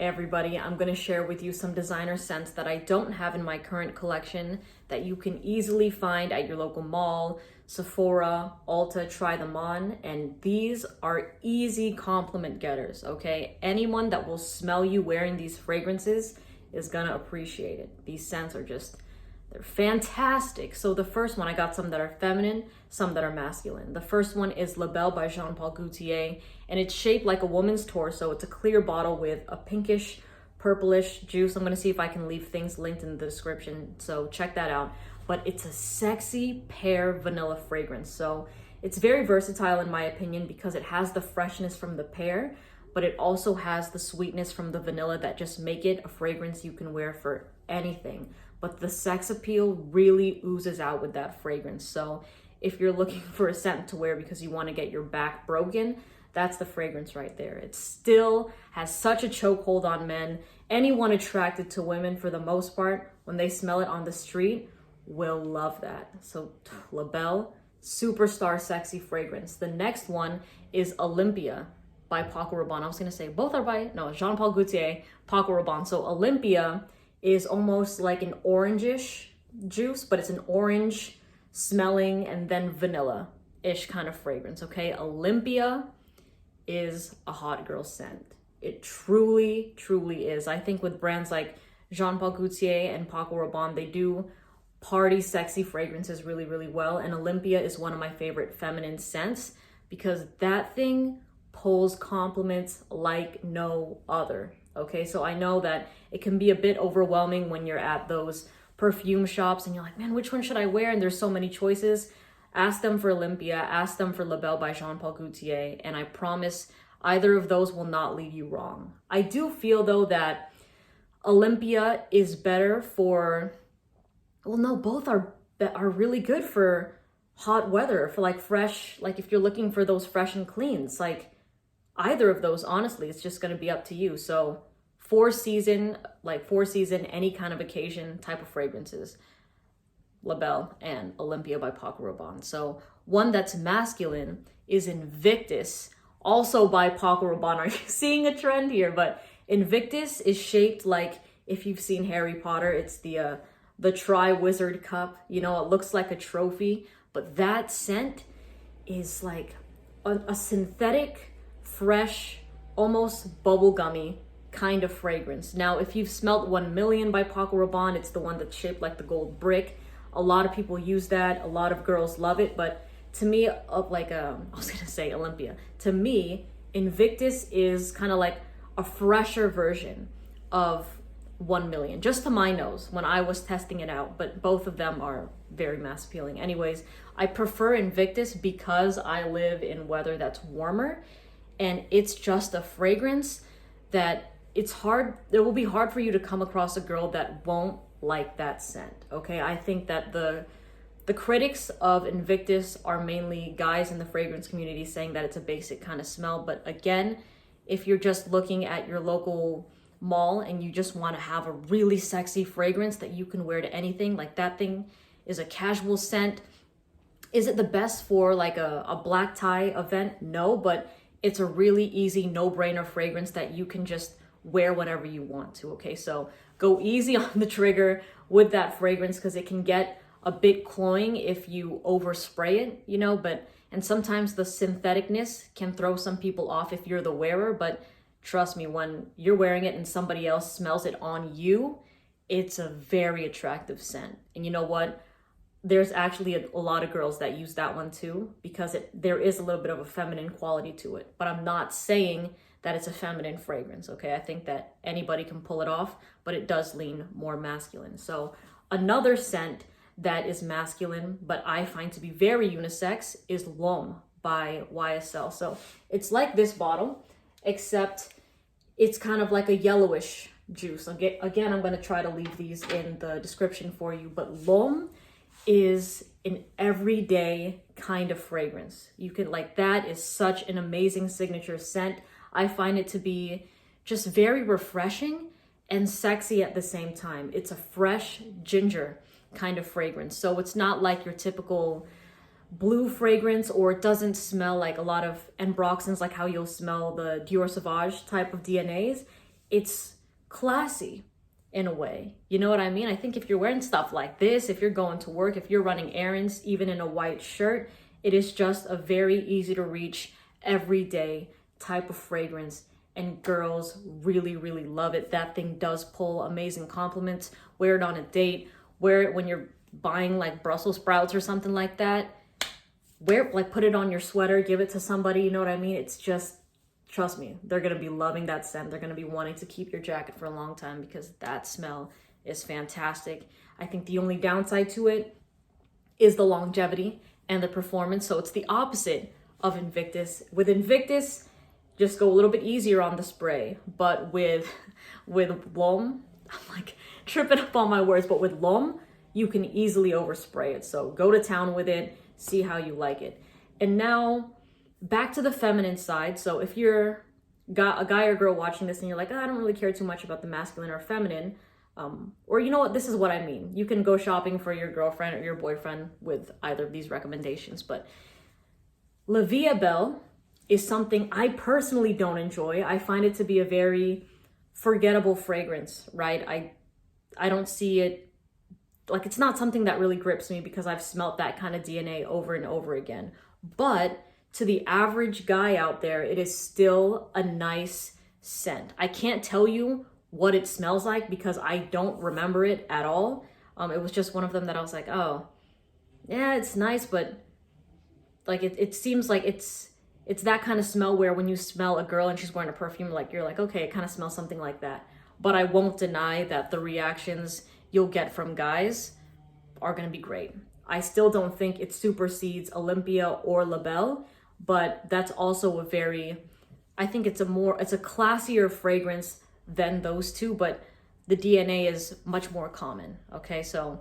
Everybody, I'm going to share with you some designer scents that I don't have in my current collection that you can easily find at your local mall, Sephora, Ulta. Try them on, and these are easy compliment getters, okay? Anyone that will smell you wearing these fragrances is gonna appreciate it. These scents are they're fantastic. So the first one, I got some that are feminine, some that are masculine. The first one is Belle by Jean-Paul Gaultier, and it's shaped like a woman's torso. It's a clear bottle with a pinkish, purplish juice. I'm gonna see if I can leave things linked in the description, so check that out. But it's a sexy pear vanilla fragrance. So it's very versatile in my opinion because it has the freshness from the pear, but it also has the sweetness from the vanilla that just make it a fragrance you can wear for anything. But the sex appeal really oozes out with that fragrance. So if you're looking for a scent to wear because you want to get your back broken, that's the fragrance right there. It still has such a chokehold on men. Anyone attracted to women, for the most part, when they smell it on the street, will love that. So Belle, superstar sexy fragrance. The next one is Olympia by Paco Rabanne. I was gonna say both are by, no, Jean-Paul Gaultier, Paco Rabanne. So Olympia is almost like an orangish juice, but it's an orange smelling and then vanilla-ish kind of fragrance, okay? Olympia is a hot girl scent. It truly, truly is. I think with brands like Jean-Paul Gaultier and Paco Rabanne, they do party sexy fragrances really, really well. And Olympia is one of my favorite feminine scents because that thing pulls compliments like no other. Okay, so I know that it can be a bit overwhelming when you're at those perfume shops and you're like, man, which one should I wear? And there's so many choices. Ask them for Olympia, ask them for Belle by Jean-Paul Gaultier, and I promise either of those will not lead you wrong. I do feel though that Olympia is better for, well, no, both are really good for hot weather, for like fresh, like if you're looking for those fresh and cleans, like either of those, honestly, it's just going to be up to you. So four season, any kind of occasion type of fragrances, Belle and Olympia by Paco Rabanne. So one that's masculine is Invictus, also by Paco Rabanne. Are you seeing a trend here? But Invictus is shaped like, if you've seen Harry Potter, it's the Tri-Wizard Cup. You know, it looks like a trophy, but that scent is like a synthetic, fresh, almost bubblegummy kind of fragrance. Now, if you've smelt 1 Million by Paco Rabanne, it's the one that's shaped like the gold brick. A lot of people use that. A lot of girls love it. But to me, I was gonna say Olympia. To me, Invictus is kind of like a fresher version of 1 Million, just to my nose when I was testing it out. But both of them are very mass appealing. Anyways, I prefer Invictus because I live in weather that's warmer, and it's just a fragrance that it will be hard for you to come across a girl that won't like that scent, okay? I think that the critics of Invictus are mainly guys in the fragrance community saying that it's a basic kind of smell. But again, if you're just looking at your local mall and you just want to have a really sexy fragrance that you can wear to anything, like that thing is a casual scent. Is it the best for like a black tie event? No, but it's a really easy no-brainer fragrance that you can just wear whenever you want to, okay? So go easy on the trigger with that fragrance because it can get a bit cloying if you overspray it, you know, and sometimes the syntheticness can throw some people off if you're the wearer, but trust me, when you're wearing it and somebody else smells it on you, it's a very attractive scent. And you know what? There's actually a lot of girls that use that one too because there is a little bit of a feminine quality to it. But I'm not saying that it's a feminine fragrance, okay? I think that anybody can pull it off, but it does lean more masculine. So another scent that is masculine, but I find to be very unisex, is L'Homme by YSL. So it's like this bottle, except it's kind of like a yellowish juice. Again, I'm gonna try to leave these in the description for you, but L'Homme is an everyday kind of fragrance. You can, like, that is such an amazing signature scent. I find it to be just very refreshing and sexy at the same time. It's a fresh ginger kind of fragrance. So it's not like your typical blue fragrance, or it doesn't smell like a lot of ambroxans, like how you'll smell the Dior Sauvage type of DNAs. it's classy in a way. You know what I mean? I think if you're wearing stuff like this, if you're going to work, if you're running errands, even in a white shirt, it is just a very easy to reach, everyday type of fragrance. And girls really, really love it. That thing does pull amazing compliments. Wear it on a date. Wear it when you're buying like Brussels sprouts or something like that. Wear, like, put it on your sweater, give it to somebody, you know what I mean? It's just, trust me, they're gonna be loving that scent. They're gonna be wanting to keep your jacket for a long time because that smell is fantastic. I think the only downside to it is the longevity and the performance. So it's the opposite of Invictus. With Invictus, just go a little bit easier on the spray. But with L'Homme, I'm like tripping up on my words, but with L'Homme, you can easily overspray it. So go to town with it, see how you like it. And now back to the feminine side. So if you're a guy or girl watching this and you're like, oh, I don't really care too much about the masculine or feminine, or you know what, this is what I mean. You can go shopping for your girlfriend or your boyfriend with either of these recommendations. But La Vie Belle is something I personally don't enjoy. I find it to be a very forgettable fragrance, right? I don't see it, like, it's not something that really grips me because I've smelt that kind of DNA over and over again. But to the average guy out there, it is still a nice scent. I can't tell you what it smells like because I don't remember it at all. It was just one of them that I was like, oh, yeah, it's nice, but like it seems like it's that kind of smell where when you smell a girl and she's wearing a perfume, like you're like, okay, it kind of smells something like that. But I won't deny that the reactions you'll get from guys are going to be great. I still don't think it supersedes Olympia or La Belle, but that's also I think it's a classier fragrance than those two, but the DNA is much more common. Okay, so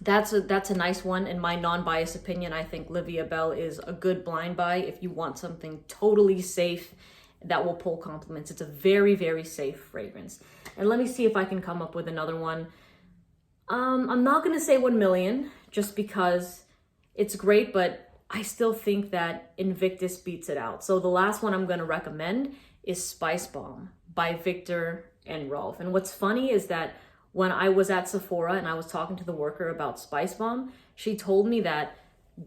that's a nice one. In my non-biased opinion, I think La Vie Belle is a good blind buy if you want something totally safe that will pull compliments. It's a very, very safe fragrance. And let me see if I can come up with another one. I'm not gonna say 1 million just because it's great, but I still think that Invictus beats it out. So the last one I'm gonna recommend is Spice Bomb by Victor and Rolf. And what's funny is that when I was at Sephora and I was talking to the worker about Spice Bomb, she told me that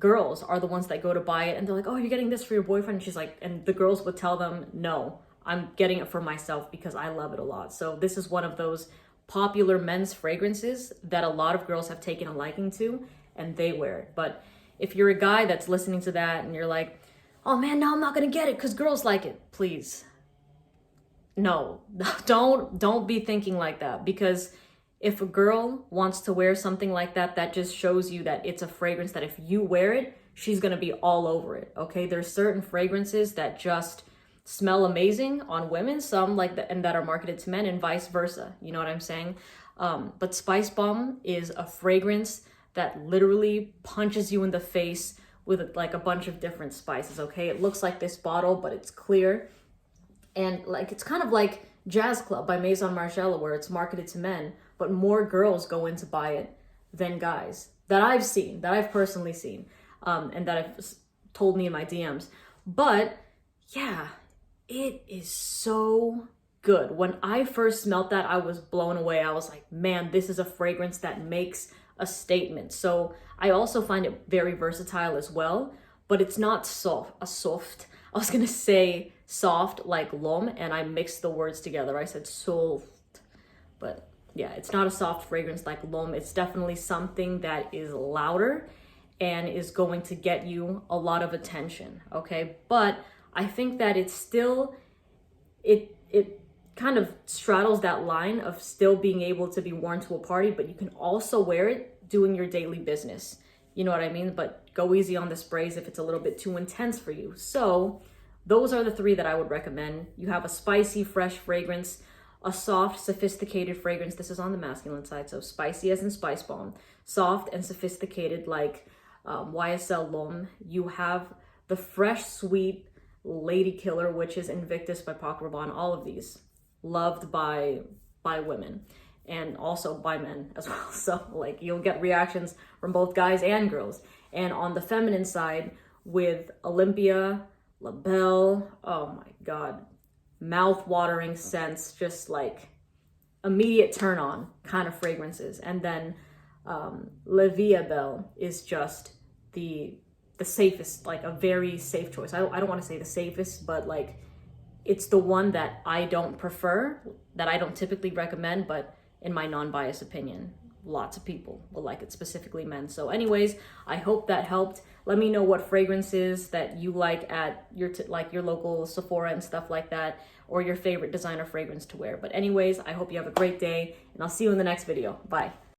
girls are the ones that go to buy it and they're like, oh, you're getting this for your boyfriend. And she's like, and the girls would tell them, no, I'm getting it for myself because I love it a lot. So this is one of those popular men's fragrances that a lot of girls have taken a liking to and they wear it. But if you're a guy that's listening to that and you're like, oh man, no, I'm not gonna get it because girls like it, please. No, don't be thinking like that, because if a girl wants to wear something like that, that just shows you that it's a fragrance that if you wear it, she's gonna be all over it, okay? There's certain fragrances that just smell amazing on women, some like that, and that are marketed to men, and vice versa, you know what I'm saying? But Spice Bomb is a fragrance that literally punches you in the face with like a bunch of different spices, okay? It looks like this bottle, but it's clear. And like, it's kind of like Jazz Club by Maison Margiela, where it's marketed to men, but more girls go in to buy it than guys that I've seen, that I've personally seen, and that have told me in my DMs. But yeah, it is so good. When I first smelled that, I was blown away. I was like, man, this is a fragrance that makes a statement. So I also find it very versatile as well, but it's not soft. I was gonna say soft like L'Homme, and I mixed the words together. I said soft, but yeah, it's not a soft fragrance like L'Homme. It's definitely something that is louder and is going to get you a lot of attention, okay? But I think that it's still, it kind of straddles that line of still being able to be worn to a party, but you can also wear it doing your daily business. You know what I mean? But go easy on the sprays if it's a little bit too intense for you. So those are the three that I would recommend. You have a spicy, fresh fragrance, a soft, sophisticated fragrance. This is on the masculine side, so spicy as in Spice Bomb. Soft and sophisticated like YSL L'Homme. You have the fresh, sweet lady killer, which is Invictus by Paco Rabanne. All of these loved by women and also by men as well. So like, you'll get reactions from both guys and girls. And on the feminine side with Olympia, La Belle, oh my God, mouth-watering scents, just like immediate turn on kind of fragrances. And then La Vie Belle is just the safest, like a very safe choice. I don't want to say the safest, but like it's the one that I don't prefer, that I don't typically recommend, but in my non-biased opinion, lots of people will like it, specifically men. So anyways, I hope that helped. Let me know what fragrances that you like at your your local Sephora and stuff like that, or your favorite designer fragrance to wear. But anyways, I hope you have a great day, and I'll see you in the next video. Bye.